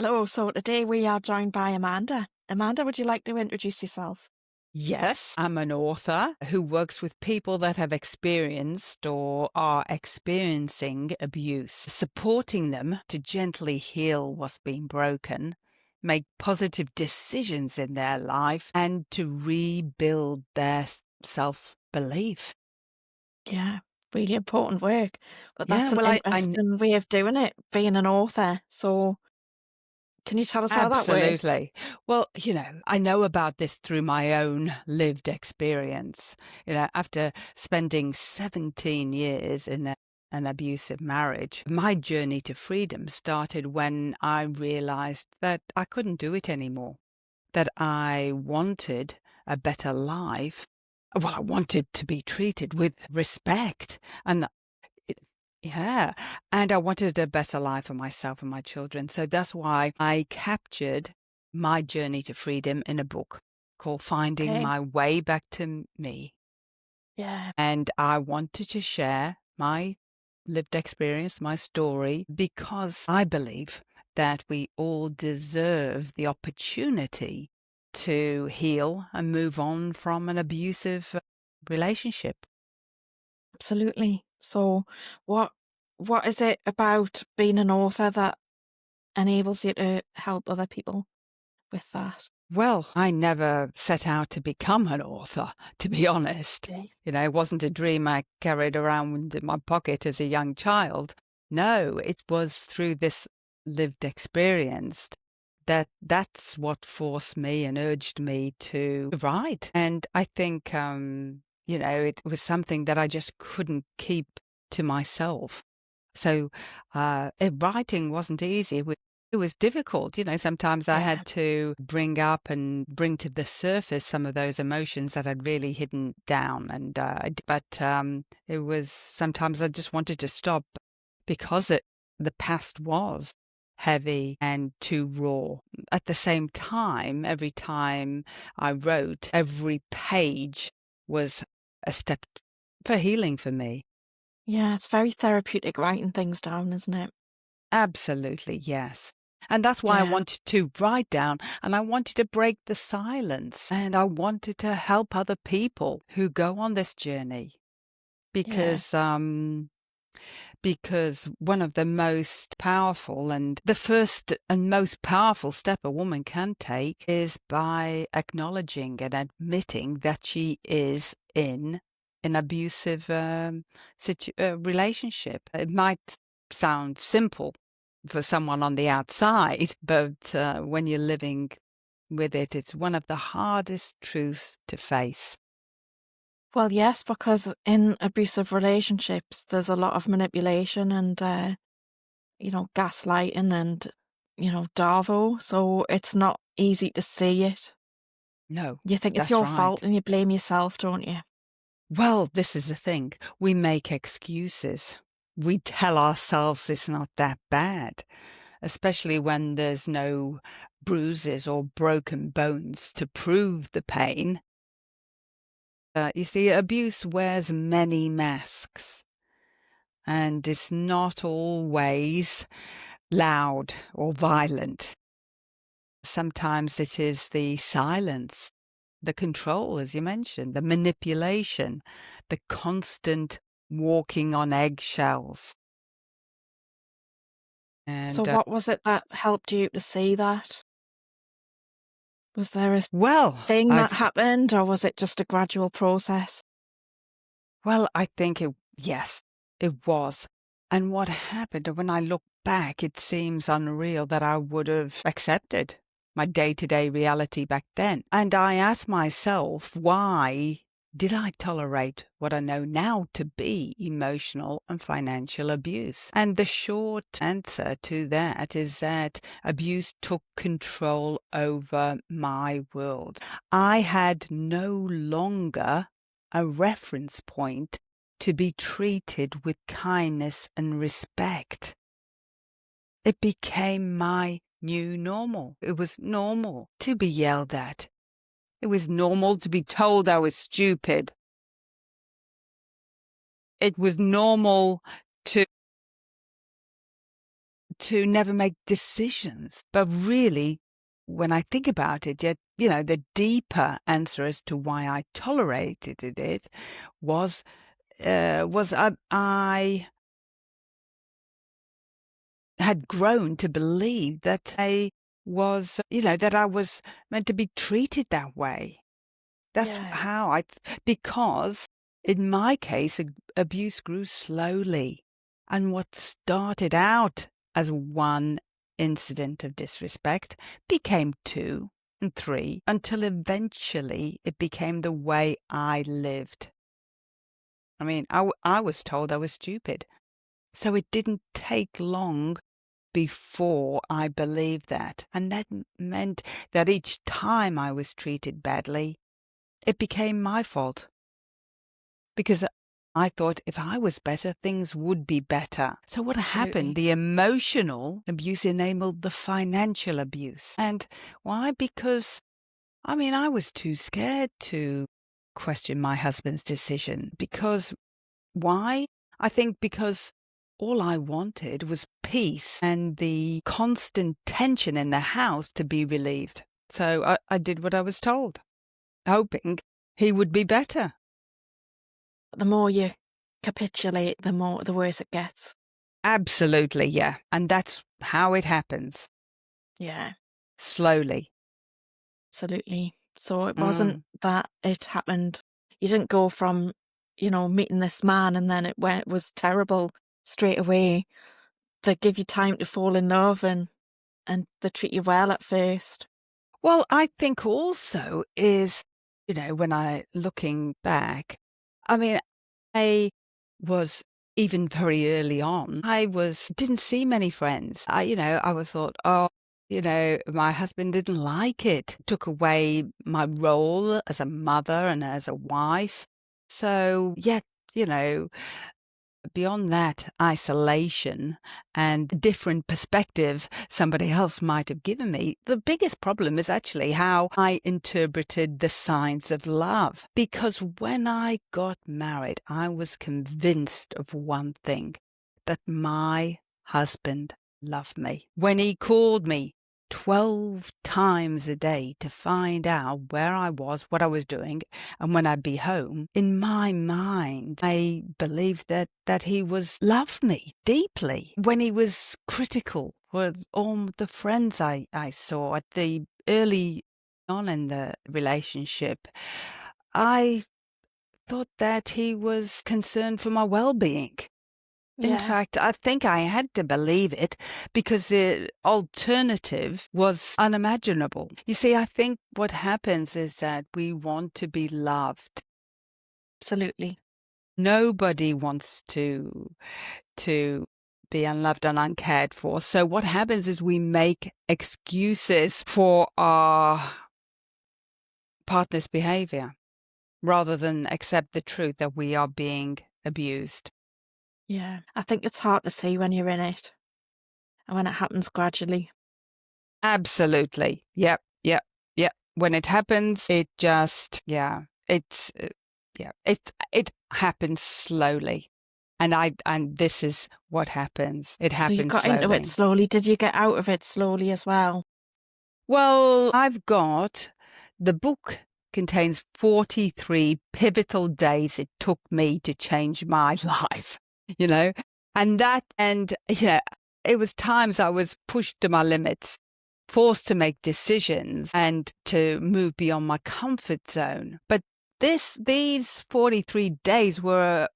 Hello, so today we are joined by Amanda. Amanda, would you like to introduce yourself? Yes, I'm an author who works with people that have experienced or are experiencing abuse, supporting them to gently heal what's been broken, make positive decisions in their life, and to rebuild their self belief. Yeah, really important work. But Yeah, that's an well, interesting way of doing it, being an author. So, can you tell us how that works? absolutely. Well, I know about this through my own lived experience. After spending 17 years in an abusive marriage, my journey to freedom started when I realized that I couldn't do it anymore, that I wanted a better life. Well, I wanted to be treated with respect. And it, yeah, and I wanted a better life for myself and my children. So that's why I captured my journey to freedom in a book called Finding Okay. My Way Back to Me. Yeah, And I wanted to share my lived experience, my story, because I believe that we all deserve the opportunity to heal and move on from an abusive relationship. absolutely. So, what what is it about being an author that enables you to help other people with that? Well, I never set out to become an author, to be honest. Okay. It wasn't a dream I carried around in my pocket as a young child. No, it was through this lived experience that's what forced me and urged me to write. And I think, it was something that I just couldn't keep to myself. So writing wasn't easy. It was difficult. Sometimes I Yeah. had to bring up and bring to the surface some of those emotions that I'd really hidden down. And it was sometimes I just wanted to stop because the past was heavy and too raw. At the same time, every time I wrote, every page was a step for healing for me. Yeah, it's very therapeutic writing things down, isn't it? Absolutely, yes. And that's why I Yeah. wanted to write down, and I wanted to break the silence, and I wanted to help other people who go on this journey Yeah. because one of the most powerful and the first and most powerful step a woman can take is by acknowledging and admitting that she is in an abusive relationship. It might sound simple for someone on the outside, but when you're living with it, it's one of the hardest truths to face. Well, yes, because in abusive relationships, there's a lot of manipulation and, gaslighting and, Darvo. So it's not easy to see it. No, You think it's that's your fault right. and you blame yourself, don't you? Well, this is the thing. We make excuses. We tell ourselves it's not that bad, especially when there's no bruises or broken bones to prove the pain. You see, abuse wears many masks, and it's not always loud or violent. Sometimes it is the silence, the control, as you mentioned, the manipulation, the constant walking on eggshells. So And, what was it that helped you to see that? Was there a well, thing that happened or was it just a gradual process? I think yes, it was. And what happened, when I look back, it seems unreal that I would have accepted my day-to-day reality back then. And I ask myself, why did I tolerate what I know now to be emotional and financial abuse? And the short answer to that is that abuse took control over my world. I had no longer a reference point to be treated with kindness and respect. It became my new normal. It was normal to be yelled at. It was normal to be told I was stupid. It was normal to to never make decisions. But really, when I think about it, yet, the deeper answer as to why I tolerated it was I had grown to believe that that I was meant to be treated that way. That's Yeah. how because in my case, abuse grew slowly. And what started out as one incident of disrespect became 2 and 3 until eventually it became the way I lived. I mean, I was told I was stupid. So it didn't take long before I believed that. And that meant that each time I was treated badly, it became my fault. Because I thought if I was better, things would be better. So what happened? Absolutely. The emotional abuse enabled the financial abuse. And why? Because, I was too scared to question my husband's decision. Because why? I think because all I wanted was peace and the constant tension in the house to be relieved. So I did what I was told, hoping he would be better. The more you capitulate, the worse it gets. Absolutely, yeah. And that's how it happens. Yeah, Slowly. absolutely. So it wasn't Mm. that it happened. You didn't go from, meeting this man and then it was terrible straight away. They give you time to fall in love and they treat you well at first. Well, I think also is, when looking back, I was even very early on, didn't see many friends. I was thought, oh, my husband didn't like it. Took away my role as a mother and as a wife. So, yet, beyond that isolation and different perspective somebody else might have given me, the biggest problem is actually how I interpreted the signs of love. Because when I got married, I was convinced of one thing, that my husband loved me. When he called me 12 times a day to find out where I was, what I was doing, and when I'd be home, in my mind, I believed that he loved me deeply. When he was critical with all the friends I saw at the early on in the relationship, I thought that he was concerned for my well-being. In Yeah, fact, I think I had to believe it because the alternative was unimaginable. You see, I think what happens is that we want to be loved. absolutely. Nobody wants to be unloved and uncared for. So what happens is we make excuses for our partner's behavior rather than accept the truth that we are being abused. Yeah, I think it's hard to see when you're in it and when it happens gradually. Absolutely. Yep. Yep. Yep. When it happens, it just, it happens slowly. And this is what happens. It So you happens got into it slowly. slowly. Did you get out of it slowly as well? Well, the book contains 43 pivotal days it took me to change my life, you know, it was times I was pushed to my limits, forced to make decisions and to move beyond my comfort zone. But these 43 days were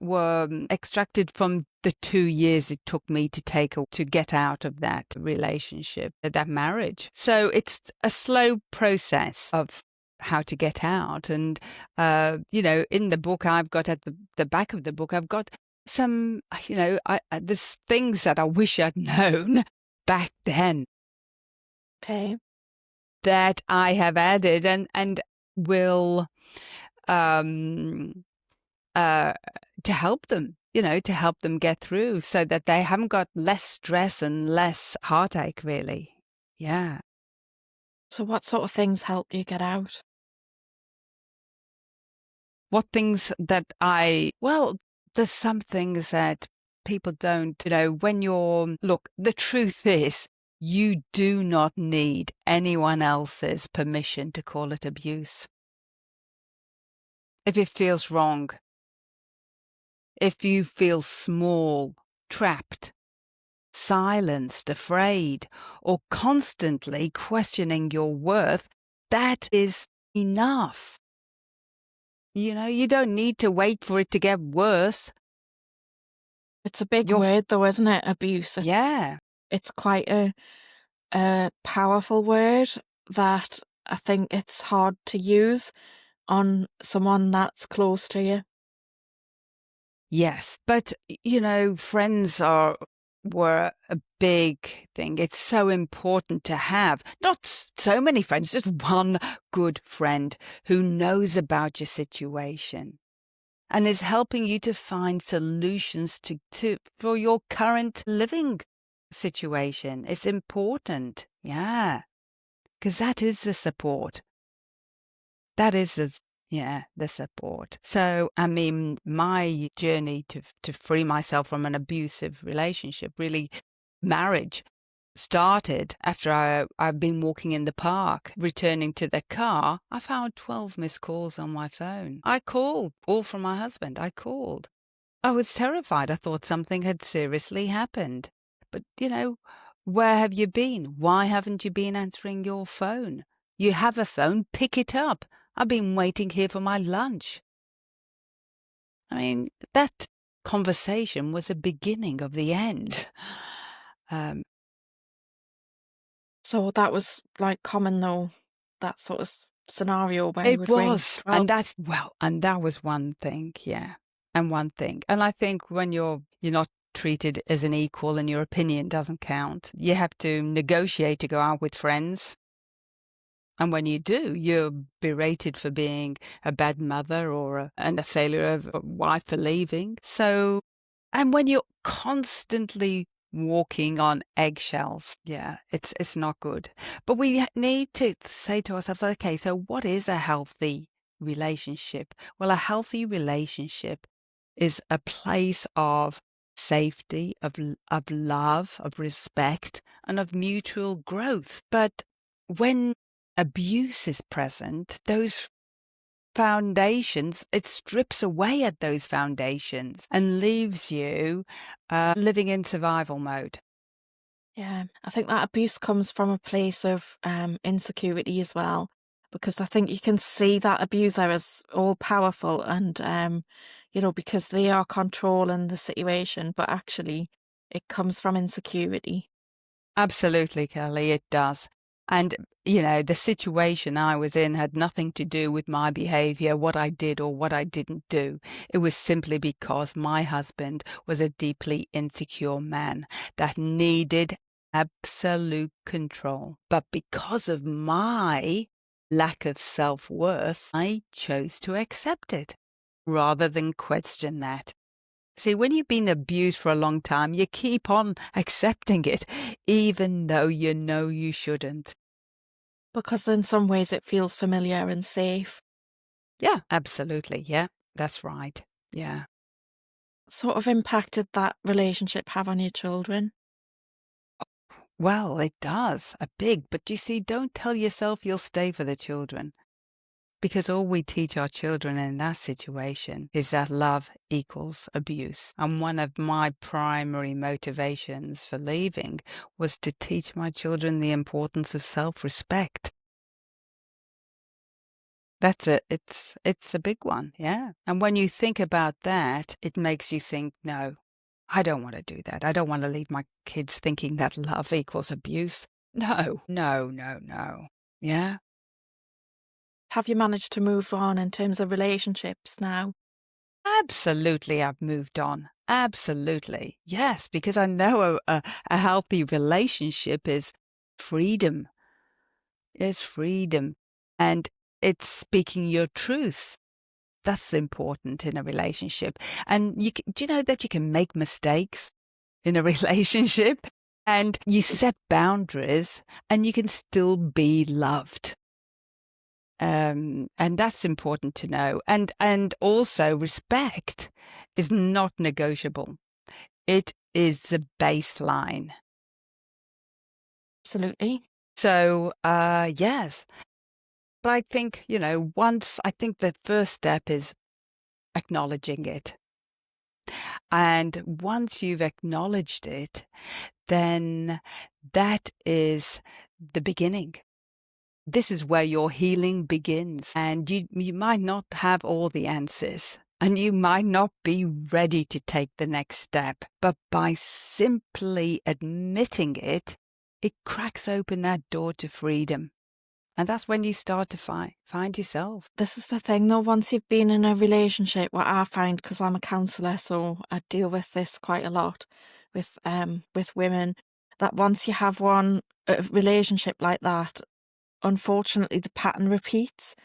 extracted from the 2 years it took me to get out of that relationship, that marriage. So it's a slow process of how to get out. And, in the book, I've got at the back of the book, I've got some, there's things that I wish I'd known back then Okay. that I have added and will um to help them, to help them get through so that they haven't got less stress and less heartache, really. Yeah. So what sort of things helped you get out? What things that well, there's some things that people don't, when look, the truth is, you do not need anyone else's permission to call it abuse. If it feels wrong, if you feel small, trapped, silenced, afraid, or constantly questioning your worth, that is enough. You don't need to wait for it to get worse. It's a big word though, isn't it? Abuse. Yeah. It's quite a powerful word that I think it's hard to use on someone that's close to you. Yes, but friends were a big thing. It's so important to have not so many friends, just one good friend who knows about your situation and is helping you to find solutions for your current living situation. It's important, yeah, because that is the support. That is the support. So, I mean, my journey to free myself from an abusive relationship, really, marriage, started after I've been walking in the park. Returning to the car, I found 12 missed calls on my phone. I called, all from my husband. I called. I was terrified. I thought something had seriously happened. But, where have you been? Why haven't you been answering your phone? You have a phone, pick it up. I've been waiting here for my lunch. I mean, that conversation was the beginning of the end. So that was like common though, that sort of scenario where you It would ring was, 12. and that was one thing, yeah, and one thing. And I think when you're not treated as an equal and your opinion doesn't count, you have to negotiate to go out with friends. And when you do, you're berated for being a bad mother and a failure of a wife for leaving. So, and when you're constantly walking on eggshells, yeah, it's not good. But we need to say to ourselves, okay, so what is a healthy relationship? Well, a healthy relationship is a place of safety, of love, of respect, and of mutual growth. But when abuse is present, those foundations, it strips away at those foundations and leaves you living in survival mode. Yeah, I think that abuse comes from a place of insecurity as well, because I think you can see that abuser as all powerful and, because they are controlling the situation, but actually it comes from insecurity. Absolutely, Kelly, it does. And, the situation I was in had nothing to do with my behavior, what I did or what I didn't do. It was simply because my husband was a deeply insecure man that needed absolute control. But because of my lack of self-worth, I chose to accept it rather than question that. See, when you've been abused for a long time, you keep on accepting it, even though you know you shouldn't. Because in some ways it feels familiar and safe. Yeah, absolutely. Yeah, that's right. Yeah. Sort of impact did that relationship have on your children? Well, it does, a big, but you see, don't tell yourself you'll stay for the children. Because all we teach our children in that situation is that love equals abuse. And one of my primary motivations for leaving was to teach my children the importance of self-respect. That's it. It's a big one, yeah. And when you think about that, it makes you think, no, I don't want to do that. I don't want to leave my kids thinking that love equals abuse. No, no, no, no. Yeah. Have you managed to move on in terms of relationships now? Absolutely, I've moved on. Absolutely. Yes, because I know a healthy relationship is freedom. It's freedom. And it's speaking your truth. That's important in a relationship. And do you know that you can make mistakes in a relationship? And you set boundaries and you can still be loved. And that's important to know. And also respect is not negotiable. It is the baseline. Absolutely. So, yes. But I think, I think the first step is acknowledging it. And once you've acknowledged it, then that is the beginning. This is where your healing begins. And you might not have all the answers. And you might not be ready to take the next step. But by simply admitting it, it cracks open that door to freedom. And that's when you start to find yourself. This is the thing though, once you've been in a relationship, what I find, because I'm a counsellor, so I deal with this quite a lot with women, that once you have a relationship like that, unfortunately the pattern repeats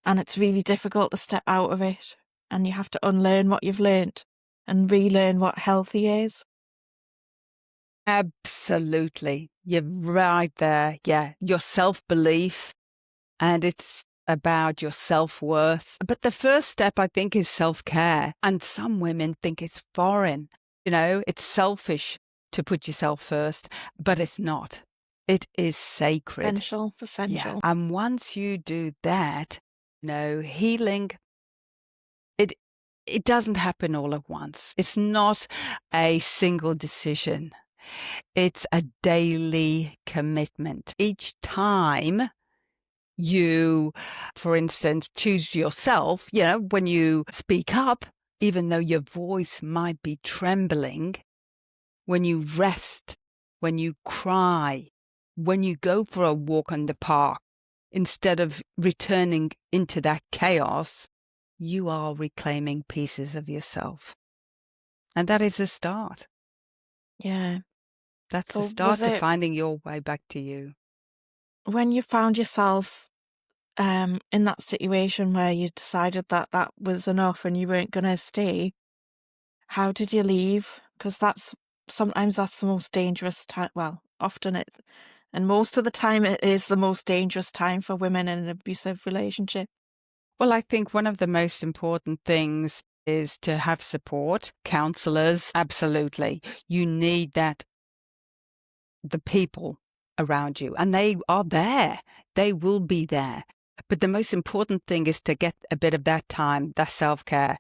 and it's really difficult to step out of it, and you have to unlearn what you've learned and relearn what healthy is. Absolutely. You're right there. Yeah. Your self-belief, and it's about your self-worth. But the first step, I think, is self-care. And some women think it's foreign. It's selfish to put yourself first, but it's not. It is sacred. Essential. Yeah. And once you do that, healing, it doesn't happen all at once. It's not a single decision. It's a daily commitment. Each time you, for instance, choose yourself, when you speak up, even though your voice might be trembling, when you rest, when you cry, when you go for a walk on the park, instead of returning into that chaos, you are reclaiming pieces of yourself. And that is a start. Yeah. That's So the start to finding your way back to you. When you found yourself in that situation where you decided that that was enough and you weren't going to stay, how did you leave? Because sometimes that's the most dangerous time. Well, often it's, and most of the time it is the most dangerous time for women in an abusive relationship. Well, I think one of the most important things is to have support. Counselors, absolutely. You need that, the people around you, and they are there. They will be there. But the most important thing is to get a bit of that time, that self-care.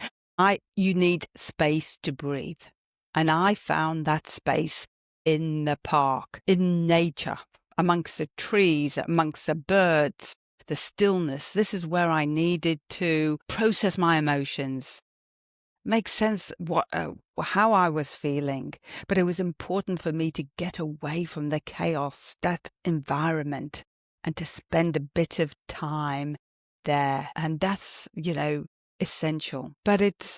You need space to breathe. And I found that space in the park, in nature, amongst the trees, amongst the birds, the stillness. This is where I needed to process my emotions, make sense how I was feeling. But it was important for me to get away from the chaos, that environment, and to spend a bit of time there. And that's, essential. But it's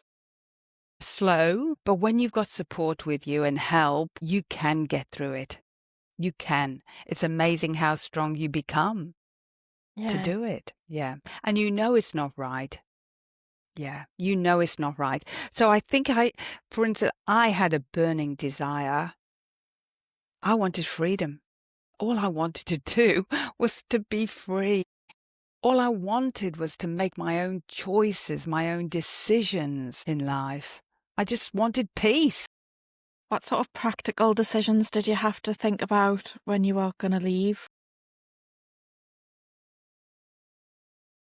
slow. But when you've got support with you and help, you can get through it. You can. It's amazing how strong you become to do it. Yeah. And it's not right. Yeah, it's not right. So I think for instance, I had a burning desire. I wanted freedom. All I wanted to do was to be free. All I wanted was to make my own choices, my own decisions in life. I just wanted peace. What sort of practical decisions did you have to think about when you were going to leave?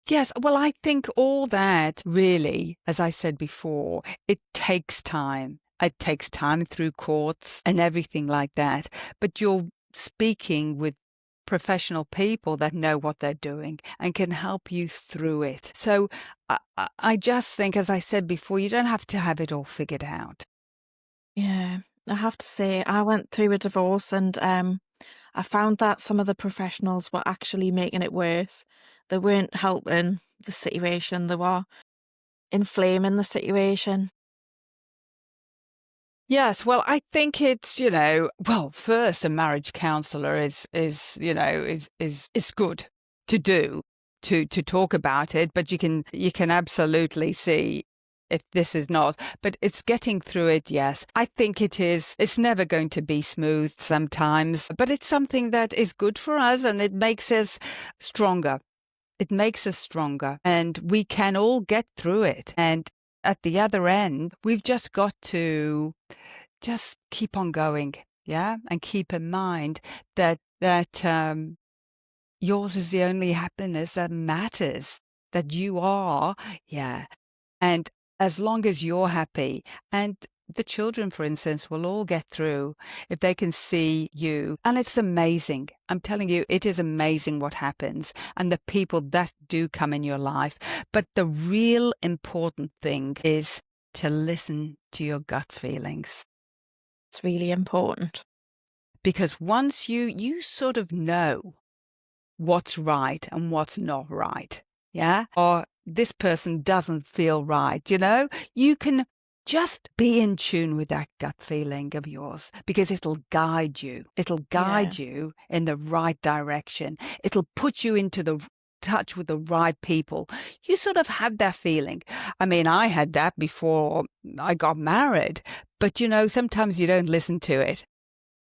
Yes, well, I think all that really, as I said before, it takes time. It takes time through courts and everything like that. But you're speaking with professional people that know what they're doing and can help you through it. So I just think, as I said before, you don't have to have it all figured out. Yeah, I have to say, I went through a divorce and I found that some of the professionals were actually making it worse. They weren't helping the situation, they were inflaming the situation. Yes, well, I think it's, first a marriage counselor is good to do, to talk about it, but you can absolutely see if this is not, but it's getting through it. Yes, I think it's never going to be smooth sometimes, but it's something that is good for us and it makes us stronger. It makes us stronger and we can all get through it. And at the other end, we've just got to just keep on going. Yeah. And keep in mind that yours is the only happiness that matters, that you are. Yeah. And as long as you're happy, and the children, for instance, will all get through if they can see you. And it's amazing. I'm telling you, it is amazing what happens and the people that do come in your life. But the real important thing is to listen to your gut feelings. It's really important. Because once you sort of know what's right and what's not right, yeah? Or this person doesn't feel right, you can just be in tune with that gut feeling of yours, because it'll guide you. It'll guide you in the right direction. It'll put you into the touch with the right people. You sort of have that feeling. I mean, I had that before I got married, but sometimes you don't listen to it.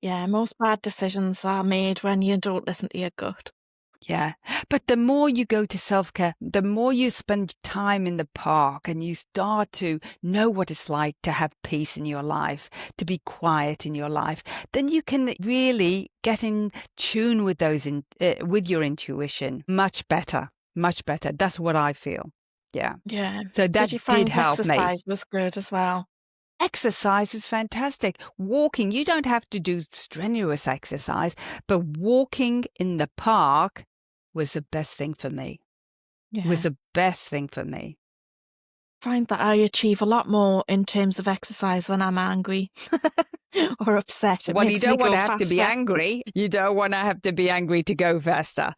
Yeah, most bad decisions are made when you don't listen to your gut. Yeah. But the more you go to self-care, the more you spend time in the park and you start to know what it's like to have peace in your life, to be quiet in your life, then you can really get in tune with with your intuition much better, much better. That's what I feel. Yeah. Yeah. So Did you that did find help me. exercise was good as well? Exercise is fantastic. Walking, you don't have to do strenuous exercise, but walking in the park was the best thing for me. Yeah. Was the best thing for me. Find that I achieve a lot more in terms of exercise when I'm angry or upset. It Well, you makes me don't want go to have to be faster. angry. You don't want to have to be angry to go faster.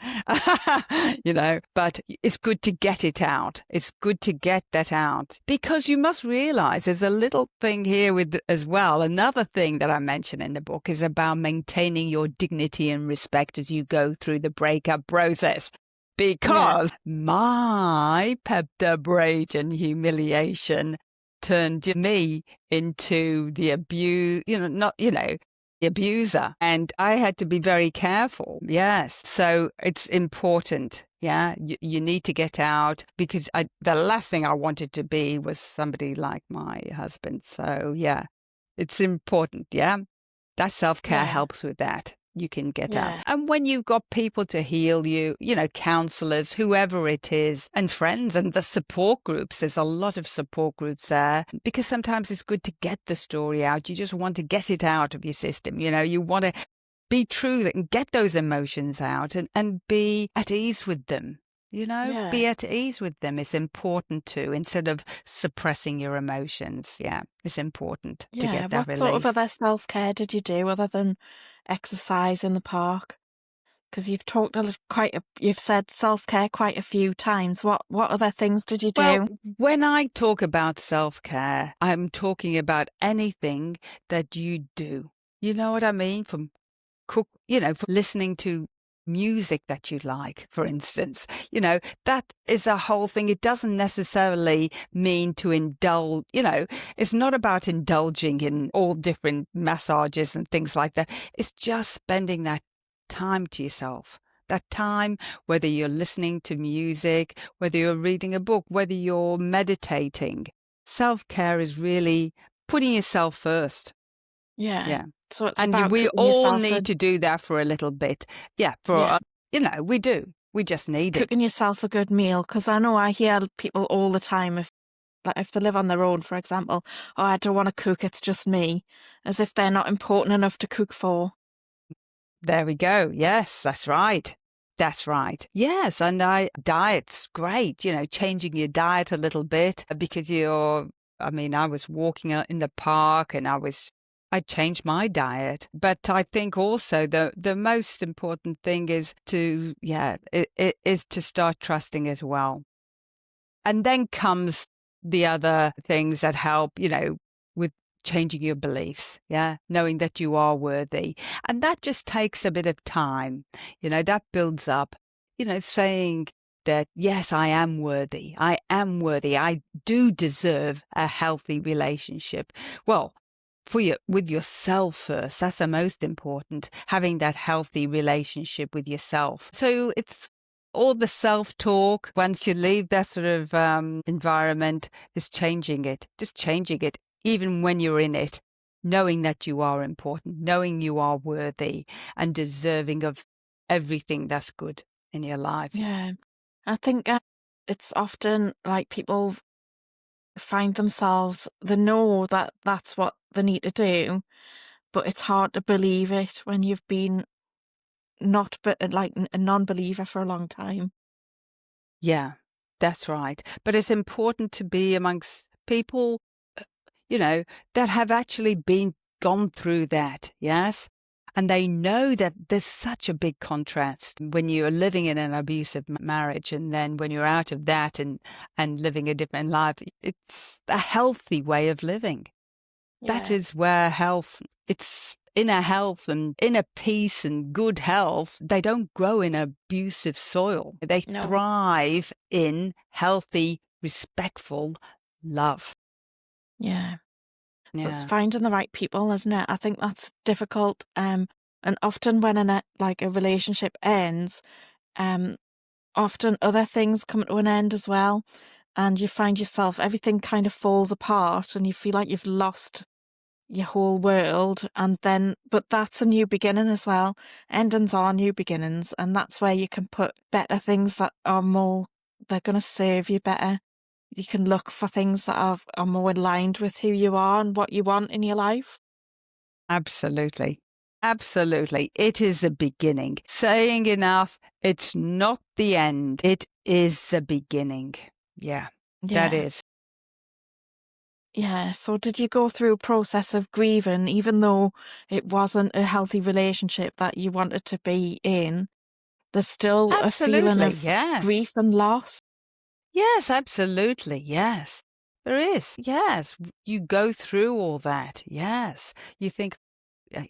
But it's good to get it out. It's good to get that out, because you must realize there's a little thing here as well. Another thing that I mention in the book is about maintaining your dignity and respect as you go through the breakup process. Because my Pepto-Brate and humiliation turned me into the the abuser. And I had to be very careful. Yes. So it's important. Yeah. You need to get out, because the last thing I wanted to be was somebody like my husband. So yeah, it's important. Yeah. That self-care helps with that. You can get out. And when you've got people to heal you, counselors, whoever it is, and friends, and the support groups, there's a lot of support groups there, because sometimes it's good to get the story out. You just want to get it out of your system. You want to be true and get those emotions out and be at ease with them. Be at ease with them is important too, instead of suppressing your emotions. Yeah, it's important to get that relief. What sort of other self-care did you do other than exercise in the park? Because you've talked you've said self-care quite a few times. What other things did you do? Well, when I talk about self-care, I'm talking about anything that you do. You know what I mean? From for listening to music that you like, for instance, that is a whole thing. It doesn't necessarily mean to indulge, it's not about indulging in all different massages and things like that. It's just spending that time to yourself. That time, whether you're listening to music, whether you're reading a book, whether you're meditating. Self-care is really putting yourself first. Yeah. So it's And about we cooking all yourself need to do that for a little bit. Yeah, we do. We just need it. cooking yourself a good meal, because I know I hear people all the time, if they live on their own, for example, oh, I don't want to cook, it's just me, as if they're not important enough to cook for. There we go. Yes, that's right. That's right. Yes, and diet's great, changing your diet a little bit, because I was walking out in the park and I changed my diet. But I think also the most important thing is to start trusting as well. And then comes the other things that help, with changing your beliefs. Yeah. Knowing that you are worthy. And that just takes a bit of time. That builds up, saying that, yes, I am worthy. I am worthy. I do deserve a healthy relationship. Well, with yourself first. That's the most important, having that healthy relationship with yourself. So it's all the self-talk. Once you leave that sort of environment, is changing it, just changing it, even when you're in it. knowing that you are important, knowing you are worthy and deserving of everything that's good in your life. Yeah. I think it's often like people find themselves, they know that that's what they need to do, but it's hard to believe it when you've been not but like a non-believer for a long time. Yeah, that's right. But it's important to be amongst people, you know, that have actually gone through that, yes? And they know that there's such a big contrast when you're living in an abusive marriage and then when you're out of that and living a different life. It's a healthy way of living. That Yeah. is where it's inner health and inner peace and good health. They don't grow in abusive soil. They No. thrive in healthy, respectful love. Yeah. So it's Yeah. finding the right people, isn't it? I think that's difficult. And often when like a relationship ends, um, often other things come to an end as well, and you find yourself everything kind of falls apart, and you feel like you've lost your whole world. And then, but that's a new beginning as well. Endings are new beginnings, and that's where you can put better things that are more. They're going to serve you better. You can look for things that are more aligned with who you are and what you want in your life. Absolutely. Absolutely. It is a beginning. Saying enough, it's not the end. It is the beginning. Yeah, that Yeah. is. Yeah. So did you go through a process of grieving, even though it wasn't a healthy relationship that you wanted to be in? There's still a feeling Absolutely. of Yes. grief and loss. Yes, absolutely. Yes. There is. Yes. You go through all that. Yes. You think,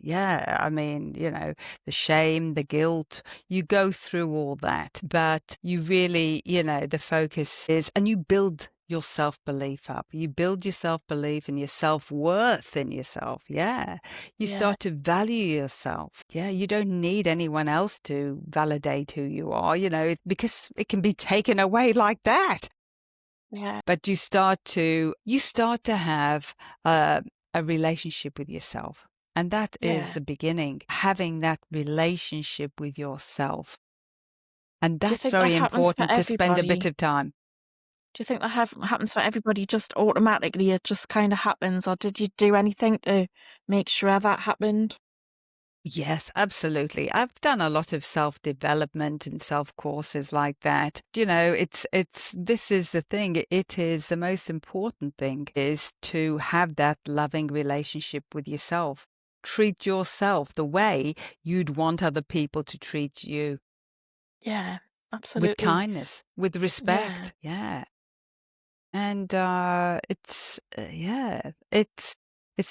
yeah, I mean, the shame, the guilt, you go through all that, but you really, the focus is, and you build your self-belief up. You build your self-belief and your self-worth in yourself. Yeah. You Yeah. start to value yourself. Yeah. You don't need anyone else to validate who you are, because it can be taken away like that. Yeah. But you start to have a relationship with yourself. And that is Yeah. the beginning, having that relationship with yourself. And Do you that's think that very happens for important to spend a bit everybody? of time. Do you think that happens for everybody just automatically? It just kind of happens, or did you do anything to make sure that happened? Yes, absolutely. I've done a lot of self-development and self-courses like that. This is the thing. It is the most important thing is to have that loving relationship with yourself. Treat yourself the way you'd want other people to treat you, Yeah, with absolutely. kindness, with Yeah. respect. Yeah. And it's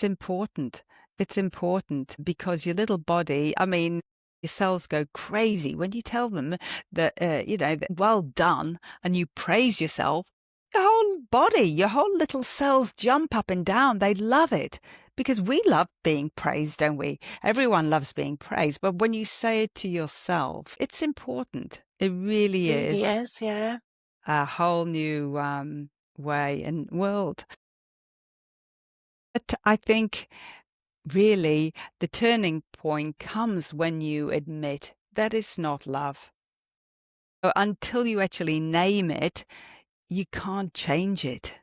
important. It's important because your little body, I mean, your cells go crazy when you tell them that, that well done, and you praise yourself. Your whole body, your whole little cells jump up and down. They love it because we love being praised, don't we? Everyone loves being praised. But when you say it to yourself, it's important. It really Really is is, yeah. a whole new way and world. But I think really the turning point comes when you admit that it's not love. Until you actually name it, you can't change it.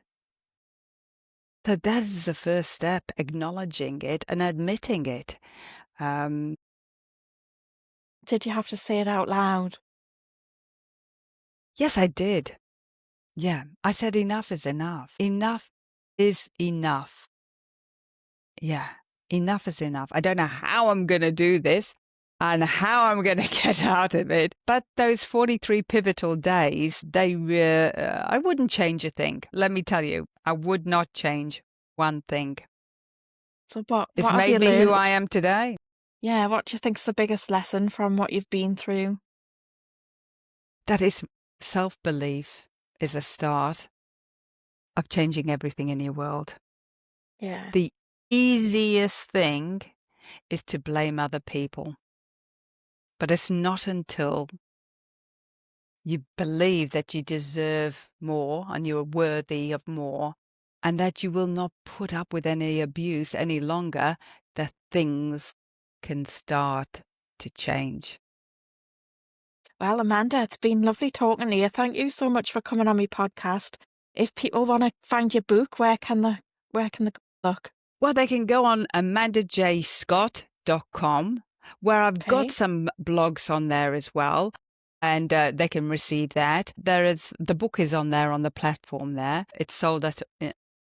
So that is the first step, acknowledging it and admitting it. Um, Did you have to say it out loud? yes, I did. Yeah, I said enough is enough. Enough is enough. Yeah, enough is enough. I don't know how I'm going to do this and how I'm going to get out of it. But those 43 pivotal days, I wouldn't change a thing. Let me tell you, I would not change one thing. So what It's what have made you me who learned? I am today. Yeah, what do you think's the biggest lesson from what you've been through? That is self-belief is a start of changing everything in your world. Yeah. The easiest thing is to blame other people. But it's not until you believe that you deserve more and you're worthy of more, and that you will not put up with any abuse any longer, that things can start to change. Well, Amanda, it's been lovely talking to you. Thank you so much for coming on my podcast. If people want to find your book, where can they look? Well, they can go on amandajscott.com, where I've got Okay. some blogs on there as well, and they can receive that. The book is on there on the platform there. It's sold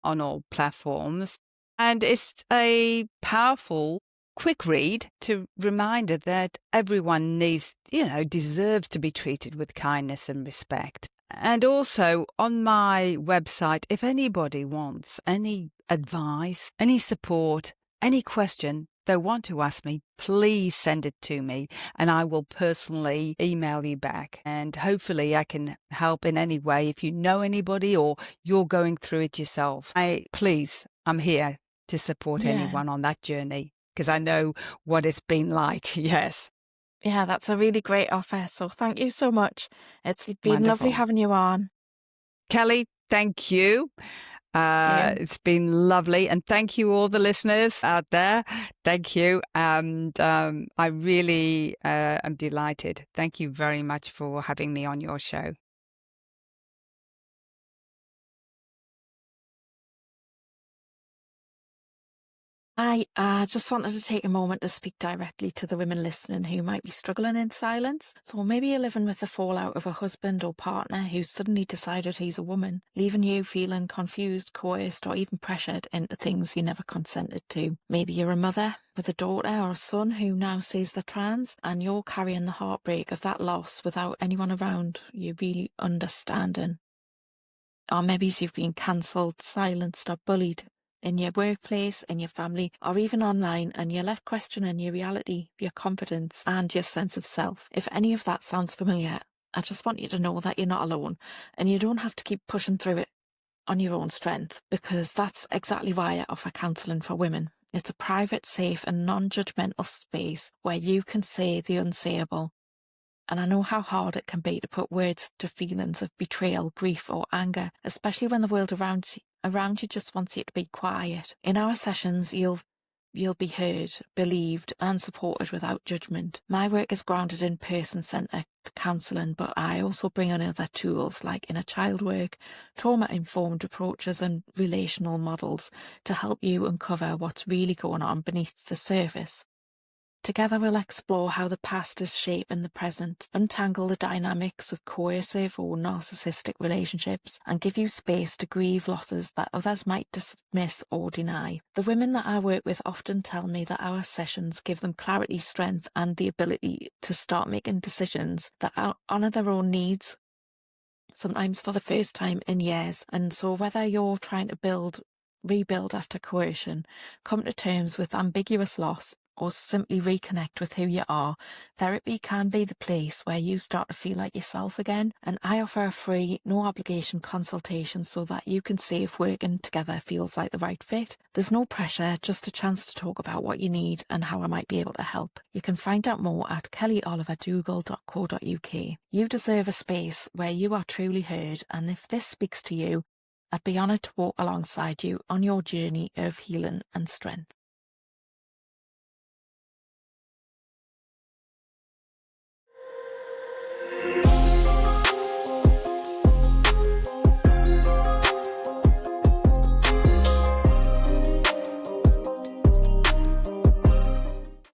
on all platforms, and it's a powerful, quick read to reminder that everyone deserves to be treated with kindness and respect. And also on my website, if anybody wants any advice, any support, any question they want to ask me, please send it to me and I will personally email you back. And hopefully I can help in any way. If you know anybody or you're going through it yourself, I'm here to support Yeah. anyone on that journey because I know what it's been like. Yes. Yeah, that's a really great offer. So thank you so much. It's been lovely Wonderful. having you on. Kelly, thank you. It's been lovely. And thank you, all the listeners out there. Thank you. And I really am delighted. Thank you very much for having me on your show. I just wanted to take a moment to speak directly to the women listening who might be struggling in silence. So maybe you're living with the fallout of a husband or partner who's suddenly decided he's a woman, leaving you feeling confused, coerced, or even pressured into things you never consented to. Maybe you're a mother with a daughter or a son who now says they're trans, and you're carrying the heartbreak of that loss without anyone around you really understanding. Or maybe you've been cancelled, silenced, or bullied in your workplace, in your family, or even online, and you're left questioning your reality, your confidence, and your sense of self. If any of that sounds familiar, I just want you to know that you're not alone, and you don't have to keep pushing through it on your own strength, because that's exactly why I offer counselling for women. It's a private, safe, and non-judgmental space where you can say the unsayable. And I know how hard it can be to put words to feelings of betrayal, grief, or anger, especially when the world around you just wants you to be quiet. In our sessions, you'll be heard, believed, and supported without judgment. My work is grounded in person-centred counselling, but I also bring in other tools like inner child work, trauma-informed approaches, and relational models to help you uncover what's really going on beneath the surface. Together we'll explore how the past is shaping the present, untangle the dynamics of coercive or narcissistic relationships, and give you space to grieve losses that others might dismiss or deny. The women that I work with often tell me that our sessions give them clarity, strength, and the ability to start making decisions that honour their own needs, sometimes for the first time in years. And so whether you're trying to rebuild after coercion, come to terms with ambiguous loss, or simply reconnect with who you are, therapy can be the place where you start to feel like yourself again. And I offer a free, no obligation consultation so that you can see if working together feels like the right fit. There's no pressure, just a chance to talk about what you need and how I might be able to help. You can find out more at kellyoliverdougal.co.uk. You deserve a space where you are truly heard, and if this speaks to you, I'd be honoured to walk alongside you on your journey of healing and strength.